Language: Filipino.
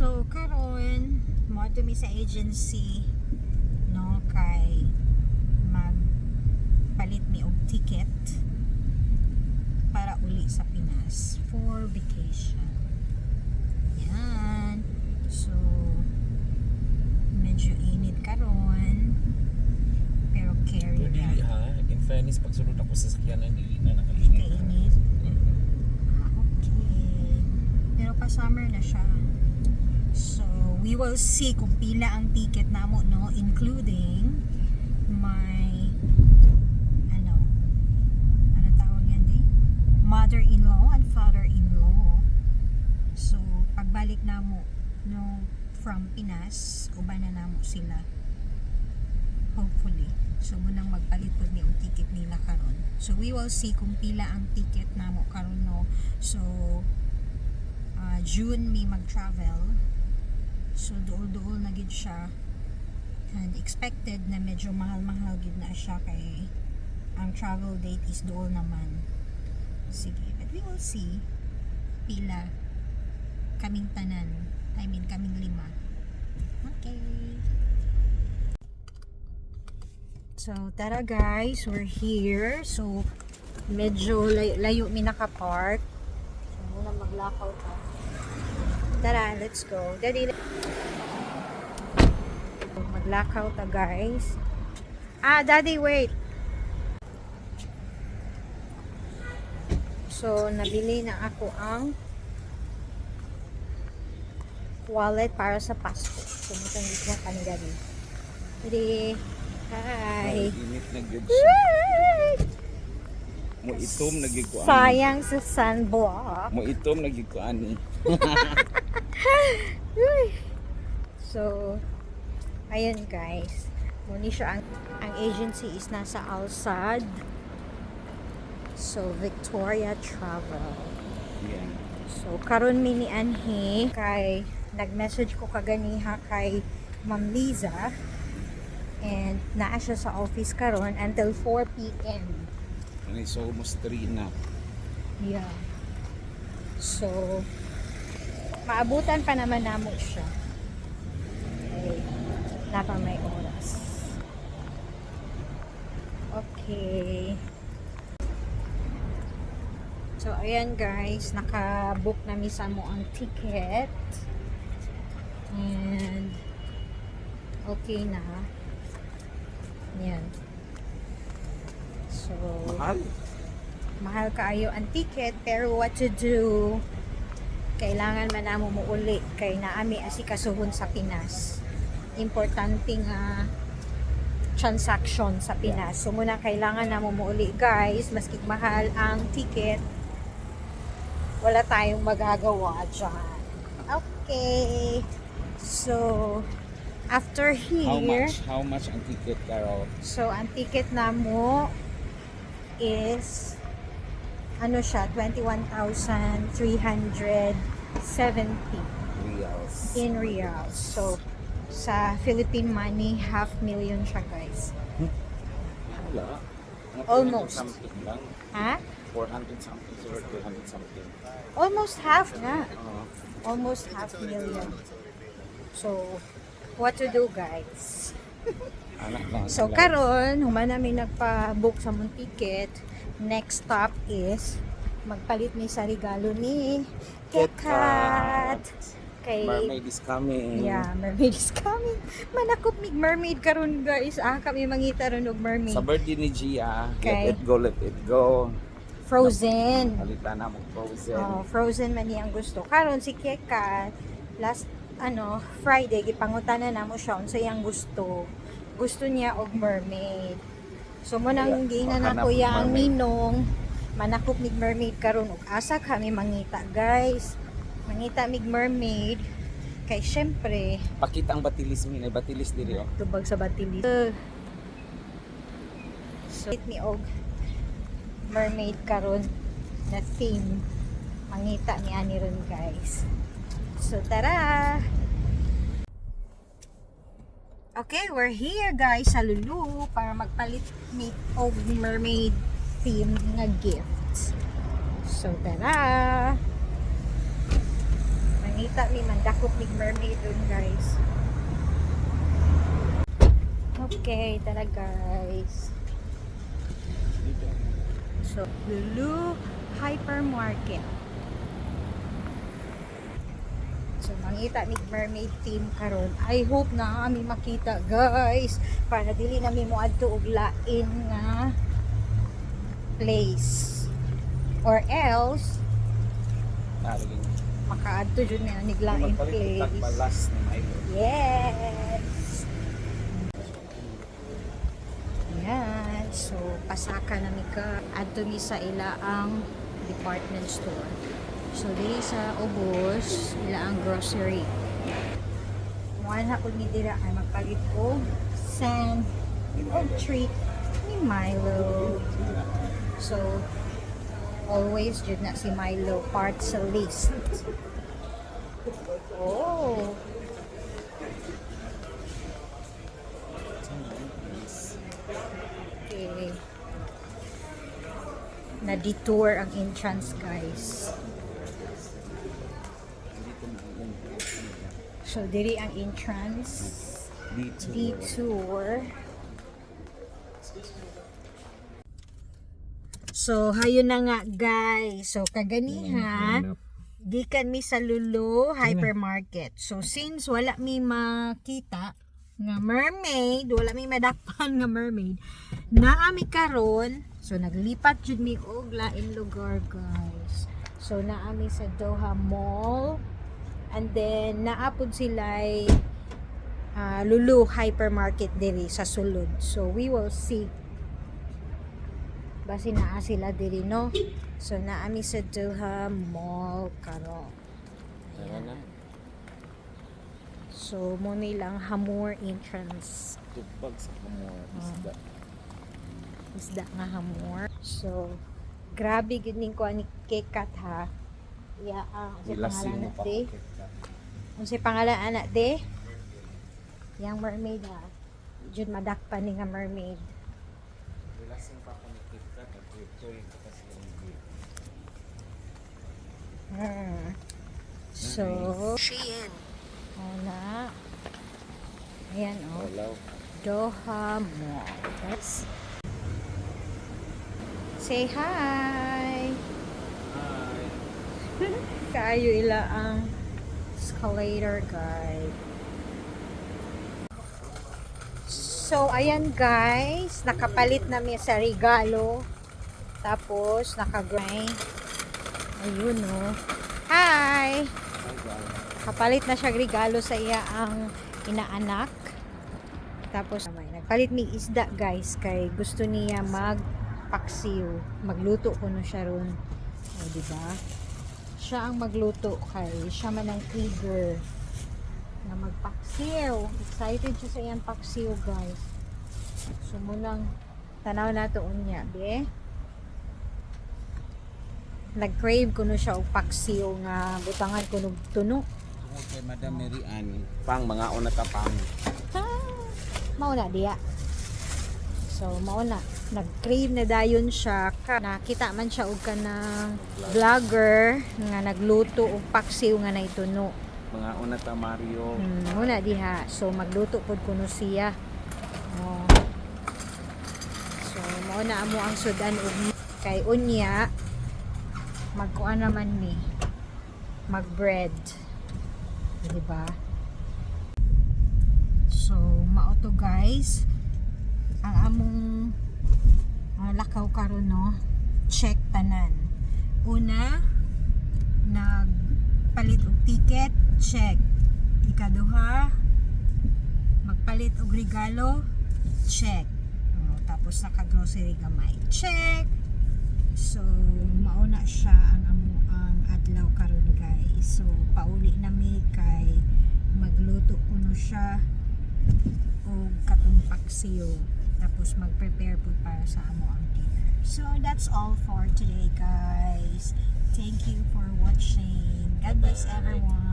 So karon mo mi sa agency no kay magpalit mi og ticket para uli sa Pinas for vacation. Yan. So medyo init karon pero carry Dili na. ha, in fairness pagsulod ako sa sakyanan dili na nakainit. Kainit. Okay. Pero pa summer na siya. So, we will see kung pila ang ticket namo no, including my ano tawag yan di? Mother-in-law and father-in-law. So, pagbalik namo no from Pinas, uban na namo sila. Hopefully. So, munang magpalit po ni ang ticket nila karon. So, we will see kung pila ang ticket namo karon no. So, June may mag-travel. So duol-duol na gid siya. And expected na medyo mahal-mahal gid na siya kay ang travel date is duol naman. Sige, but we will see pila kaming tanan. I mean kaming lima. Okay. So tara guys, we're here. So medyo layo mi naka-park. So muna maglakaw ta. Tara, let's go. Daddy, maglakaw ta guys. Daddy, wait. So, nabili na ako ang wallet para sa passport. So, matangit na kami daddy. Daddy, hi. Init na gud siya. Mo itom nagikuan. Sayang sa sunblock. Mo itom nagikuan ni. So, ayun guys. Muni siya ang agency is nasa Alsad. So, Victoria Travel. Yan. So, karon mi ni Anhe kay nag-message ko kaganiha kay Ma'am Liza and naa siya sa office karon until 4 p.m. And it's almost 3 na. Yeah. So, maabutan pa naman namo siya. Okay. Napa may oras. Okay. So, ayan guys. Naka-book na misa mo ang ticket. And, okay na. Yan. So, mahal kaayo ang ticket pero what to do, kailangan man namo mo uli kay naami asikasuhon sa Pinas. Importante nga transaction sa Pinas. So muna kailangan namo mo uli guys, maski mahal ang ticket, wala tayong magagawa dyan. Okay. So after here, How much ang ticket, Carol? so ang ticket namo is ano siya, 21,370 Reals. in reals. So, sa Philippine money, 500,000 siya guys. Wala. Mga Almost. 400 something lang. Ha? 400 something or 200 something. Almost half na. Uh, Almost 500,000. So, what to do guys? anak lang. So, karon human namin nagpa-book sa mong ticket. Next stop is magpalit ni sa regalo ni Kekat. Kay Mermaid is coming. yeah, mermaid is coming. Manakop mig mermaid karon guys. Kami mangita ron og mermaid. Sa birthday ni Gia, Okay. let it go, let it go. Frozen. Palitan na mo Frozen. Oh, Frozen man niyang gusto. Karon si Kekat last Friday gipangutanan namo siya unsa iyang gusto. Gusto niya og mermaid. So mo nang giingnan na Maghanap kuya ang mermaid. ninong manakop mig mermaid karon ug asa kami mangita guys. Mangita mig mermaid kay syempre Pakita ang batilis mi, batilis diri oh. tubag sa batili. So it me og mermaid karon na theme. Mangita ni ani ron guys. So tara. Okay, we're here guys sa Lulu para magpalit mi og mermaid theme nga gifts. So tara. Mangita mi mandakop ni mermaid dun guys. Okay, tara guys. So, Lulu Hypermarket. So, mangita ni mermaid team karon. I hope na kami makita guys. Para dili na mi mo adto og lain nga place. Or else, Lagi. makaadto jud mi ang niglaing place. Balas ni Milo. Yes! Yan. So, pasaka na mi ka. Adto mi sa ila ang department store. So, dili sa ubos, ila ang grocery. Muan na po ni dira ay magpalit ko sand o treat ni Milo. So, always jud na si Milo part sa list. Oh! Okay. Na-detour ang entrance, guys. So, diri ang entrance. Detour. So, hayo na nga, guys. So, kaganiha, gikan mi sa Lulu Hypermarket. So, since wala mi makita nga mermaid, wala mi madakpan nga mermaid, naa mi karon, so naglipat jud mi og lain lugar, guys. So, naa mi sa Doha Mall, and then naapod sila'y Lulu Hypermarket diri sa sulod. So, we will see. Basi naa sila diri, no? So, naa mi sa Doha Mall karon. Ayan. So, mo nilang Hamor entrance. Tupag sa kamor. Isda. Isda nga Hamor. So, grabe gid ning kuan ni Kekat ha. Ya, unsay pangalan na de? Unsay pangalan ana de? Yang mermaid ha. Jud madakpan ni nga mermaid. Lasing pa ko ni Kika. Nag-tuloy ko kasi So, Shein. Na. Ayan oh. Hello. Doha Mall. That's say hi. Hi. Kayo ila ang escalator guide. So, ayan guys, nakapalit na mi sa regalo. Tapos, naka-grind. Ayun oh. Hi! Kapalit na siya regalo sa iya ang inaanak. Tapos, nagpalit mi isda guys, kay gusto niya magpaksiw. Magluto ko no siya ron. O, diba? Siya ang magluto kay siya man ang eager na magpaksiw. Excited siya sa iyang paksiw guys. So munang tanaw na to unya, be. Nag-crave ko no siya og paksiw nga butangan ko og tuno. Tungkol kay Madam Mary Ann. Pang mga una ka pang. Mao na diya. So mao na nag-crave na dayon siya. Nakita man siya og kanang vlogger nga nagluto og paksiw nga naituno. Mga una ka Mario. Muna diha. So magluto pod kuno siya. Oh. So mao na amo ang sudan og kay unya magkuan naman mi mag-bread. Diba? So mao to guys. Ang among lakaw karon no. Check tanan. Una nagpalit og ticket, check. Ikaduha, magpalit og regalo, check. Tapos naka-grocery gamay, check. So, mauna siya ang adlaw karon guys. So, pauli na mi kay magluto kuno siya og katong paksiw. Tapos mag-prepare po para sa amo ang dinner. So, that's all for today guys. Thank you for watching. God bless everyone.